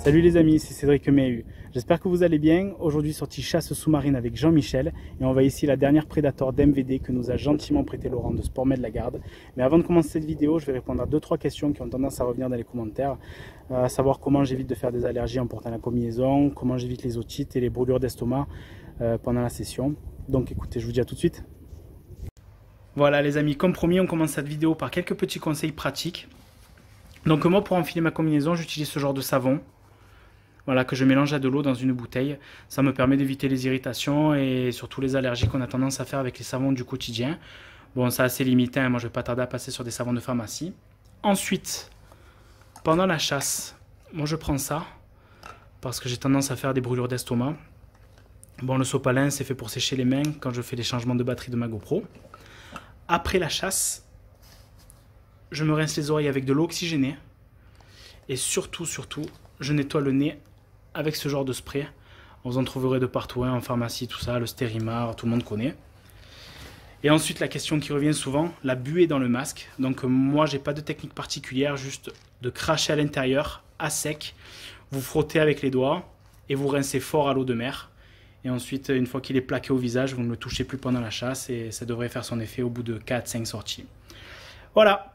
Salut les amis, c'est Cédric Méhu. J'espère que vous allez bien. Aujourd'hui sortie chasse sous-marine avec Jean-Michel et on va ici la dernière Predator d'MVD que nous a gentiment prêté Laurent de Sportmed La Garde. Mais avant de commencer cette vidéo, je vais répondre à 2-3 questions qui ont tendance à revenir dans les commentaires. À savoir comment j'évite de faire des allergies en portant la combinaison, comment j'évite les otites et les brûlures d'estomac pendant la session. Donc écoutez, je vous dis à tout de suite. Voilà les amis, comme promis, on commence cette vidéo par quelques petits conseils pratiques. Donc moi, pour enfiler ma combinaison, j'utilise ce genre de savon. Voilà, que je mélange à de l'eau dans une bouteille. Ça me permet d'éviter les irritations et surtout les allergies qu'on a tendance à faire avec les savons du quotidien. Bon, c'est assez limité, hein. Moi je vais pas tarder à passer sur des savons de pharmacie. Ensuite, pendant la chasse, moi je prends ça parce que j'ai tendance à faire des brûlures d'estomac. Bon, le sopalin, c'est fait pour sécher les mains quand je fais les changements de batterie de ma GoPro. Après la chasse, je me rince les oreilles avec de l'eau oxygénée. Et surtout, je nettoie le nez avec ce genre de spray. Vous en trouverez de partout, hein, en pharmacie, tout ça, le Stérimar, tout le monde connaît. Et ensuite, la question qui revient souvent, la buée dans le masque. Donc moi, j'ai pas de technique particulière, juste de cracher à l'intérieur, à sec. Vous frottez avec les doigts et vous rincez fort à l'eau de mer. Et ensuite, une fois qu'il est plaqué au visage, vous ne le touchez plus pendant la chasse et ça devrait faire son effet au bout de 4-5 sorties. Voilà.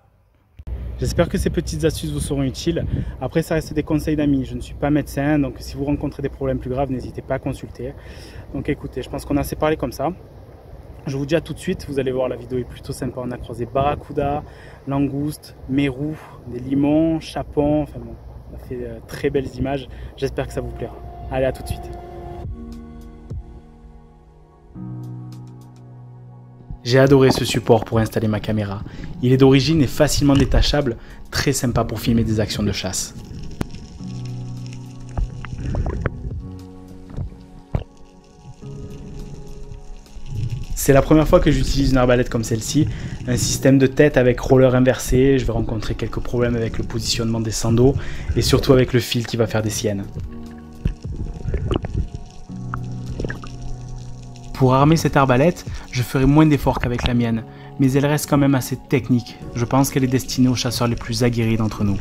J'espère que ces petites astuces vous seront utiles. Après, ça reste des conseils d'amis. Je ne suis pas médecin, donc si vous rencontrez des problèmes plus graves, n'hésitez pas à consulter. Donc écoutez, je pense qu'on a assez parlé comme ça. Je vous dis à tout de suite. Vous allez voir, la vidéo est plutôt sympa. On a croisé barracuda, langoustes, mérous, des limons, chapons. Enfin bon, on a fait très belles images. J'espère que ça vous plaira. Allez, à tout de suite. J'ai adoré ce support pour installer ma caméra. Il est d'origine et facilement détachable, très sympa pour filmer des actions de chasse. C'est la première fois que j'utilise une arbalète comme celle-ci, un système de tête avec roller inversé. Je vais rencontrer quelques problèmes avec le positionnement des sandaux et surtout avec le fil qui va faire des siennes. Pour armer cette arbalète, je ferai moins d'efforts qu'avec la mienne, mais elle reste quand même assez technique. Je pense qu'elle est destinée aux chasseurs les plus aguerris d'entre nous.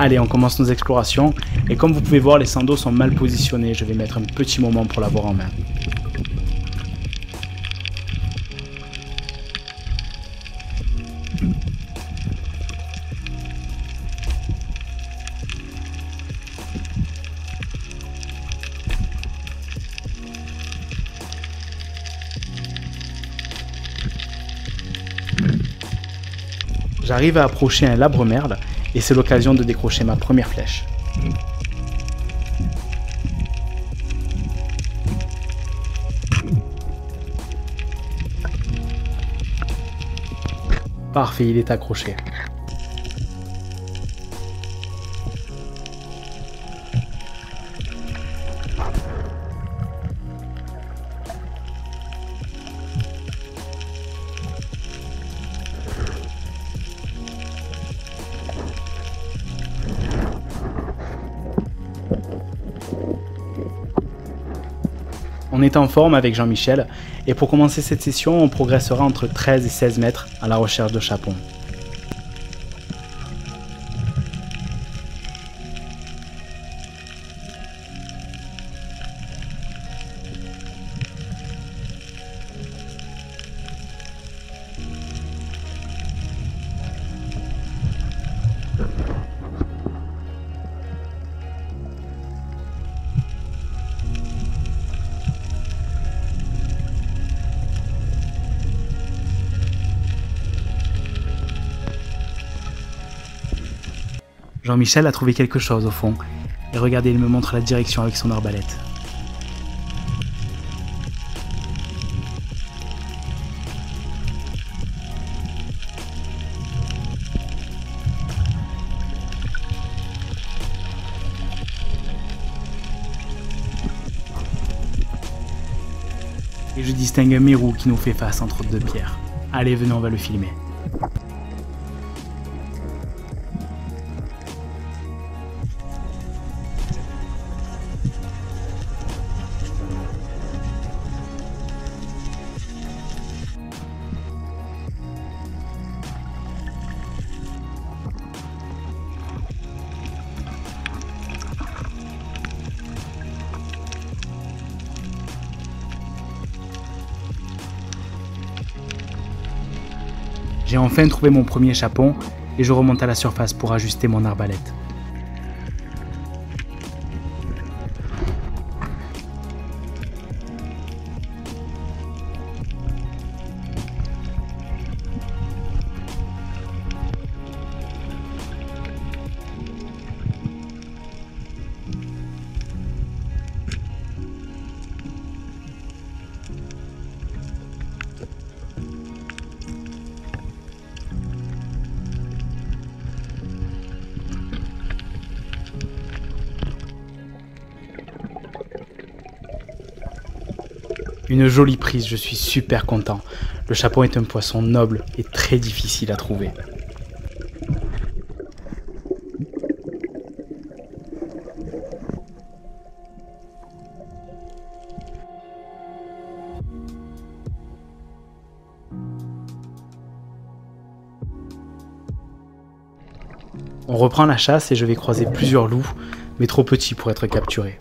Allez, on commence nos explorations et comme vous pouvez voir, les sandaux sont mal positionnés. Je vais mettre un petit moment pour l'avoir en main. J'arrive à approcher un labre-merle et c'est l'occasion de décrocher ma première flèche. Parfait, il est accroché. On est en forme avec Jean-Michel et pour commencer cette session, on progressera entre 13 et 16 mètres à la recherche de chapons. Jean-Michel a trouvé quelque chose au fond, et regardez, il me montre la direction avec son arbalète. Et je distingue un mérou qui nous fait face entre deux pierres. Allez, venez, on va le filmer. J'ai enfin trouvé mon premier chapon et je remonte à la surface pour ajuster mon arbalète. Une jolie prise, je suis super content. Le chapon est un poisson noble et très difficile à trouver. On reprend la chasse et je vais croiser plusieurs loups, mais trop petits pour être capturés.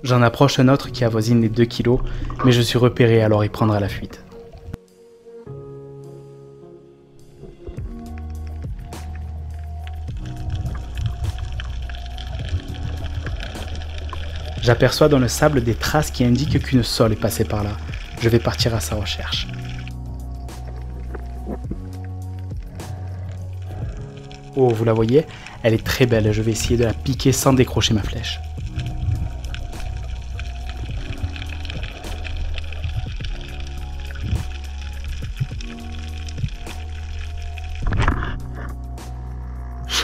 J'en approche un autre qui avoisine les 2 kilos, mais je suis repéré, alors il prendra la fuite. J'aperçois dans le sable des traces qui indiquent qu'une sole est passée par là. Je vais partir à sa recherche. Oh, vous la voyez? Elle est très belle, je vais essayer de la piquer sans décrocher ma flèche.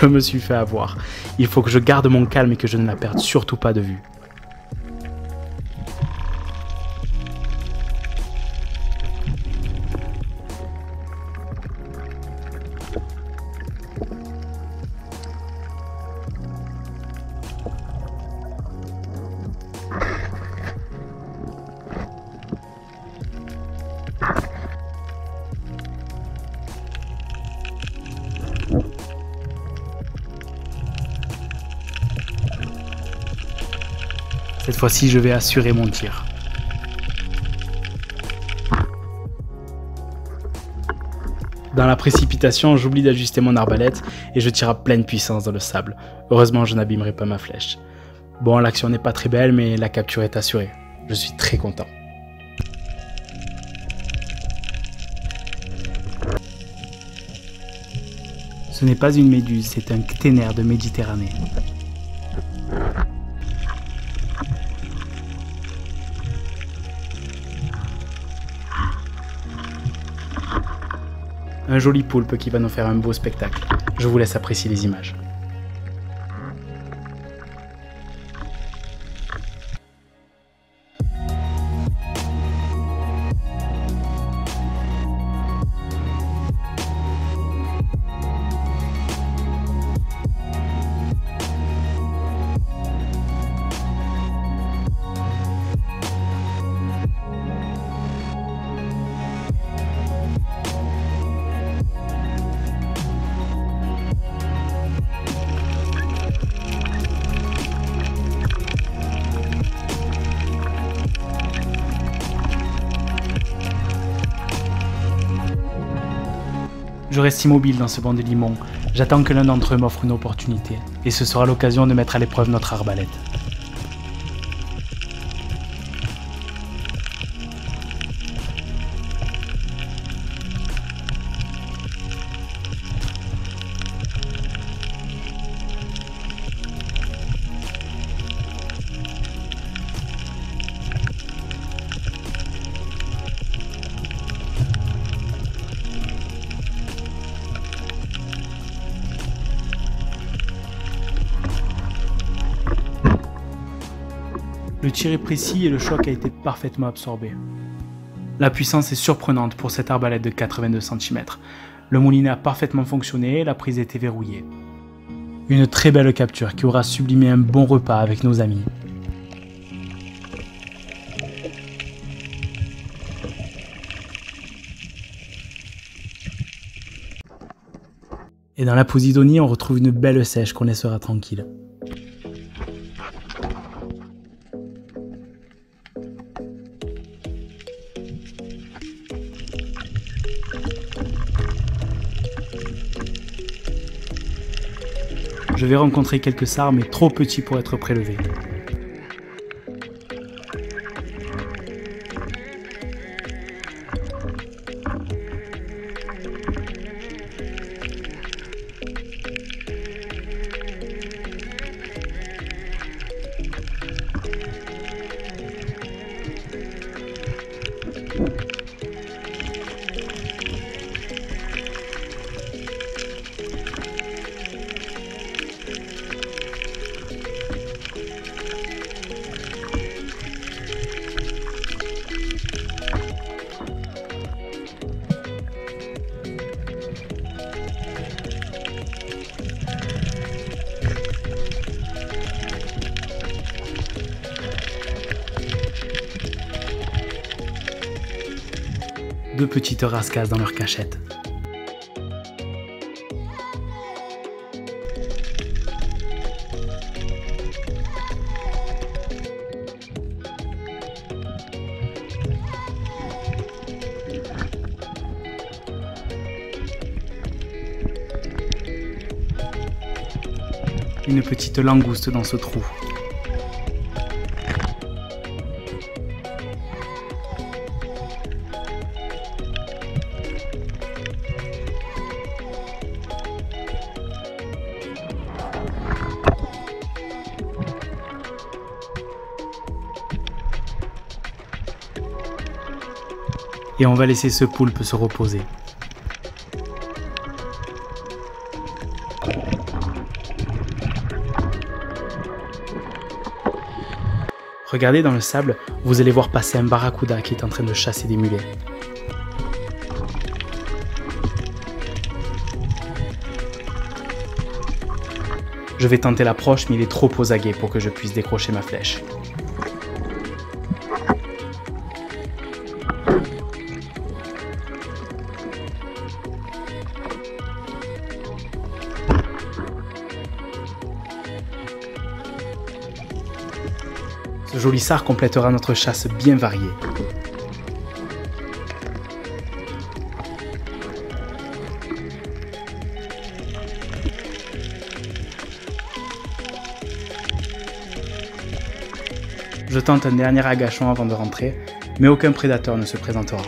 Je me suis fait avoir. Il faut que je garde mon calme et que je ne la perde surtout pas de vue. Cette fois-ci, je vais assurer mon tir. Dans la précipitation, j'oublie d'ajuster mon arbalète et je tire à pleine puissance dans le sable. Heureusement, je n'abîmerai pas ma flèche. Bon, l'action n'est pas très belle, mais la capture est assurée. Je suis très content. Ce n'est pas une méduse, c'est un cténaire de Méditerranée. Un joli poulpe qui va nous faire un beau spectacle. Je vous laisse apprécier les images. Je reste immobile dans ce banc de limon. J'attends que l'un d'entre eux m'offre une opportunité, et ce sera l'occasion de mettre à l'épreuve notre arbalète. Le tir est précis et le choc a été parfaitement absorbé. La puissance est surprenante pour cette arbalète de 82 cm. Le moulinet a parfaitement fonctionné et la prise était verrouillée. Une très belle capture qui aura sublimé un bon repas avec nos amis. Et dans la Posidonie, on retrouve une belle sèche qu'on laissera tranquille. Je vais rencontrer quelques sards mais trop petits pour être prélevés. Deux petites rascasses dans leur cachette. Une petite langouste dans ce trou. Et on va laisser ce poulpe se reposer. Regardez dans le sable, vous allez voir passer un barracuda qui est en train de chasser des mulets. Je vais tenter l'approche, mais il est trop aux aguets pour que je puisse décrocher ma flèche. Ce joli sard complétera notre chasse bien variée. Je tente un dernier agachon avant de rentrer, mais aucun prédateur ne se présentera.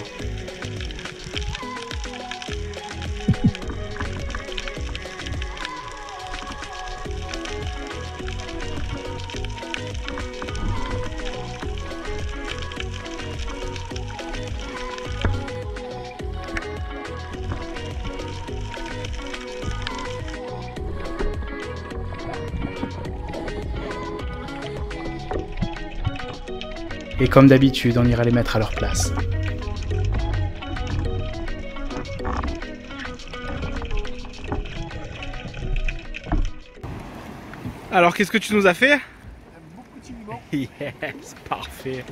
Et comme d'habitude, on ira les mettre à leur place. Alors, qu'est-ce que tu nous as fait? Un bon petit limon. Yes, parfait.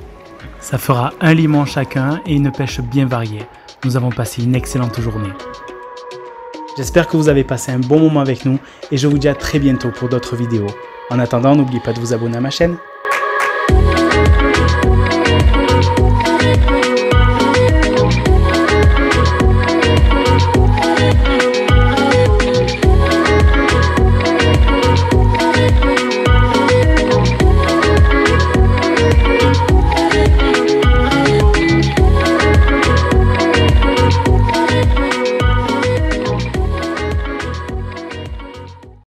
Ça fera un limon chacun et une pêche bien variée. Nous avons passé une excellente journée. J'espère que vous avez passé un bon moment avec nous et je vous dis à très bientôt pour d'autres vidéos. En attendant, n'oubliez pas de vous abonner à ma chaîne.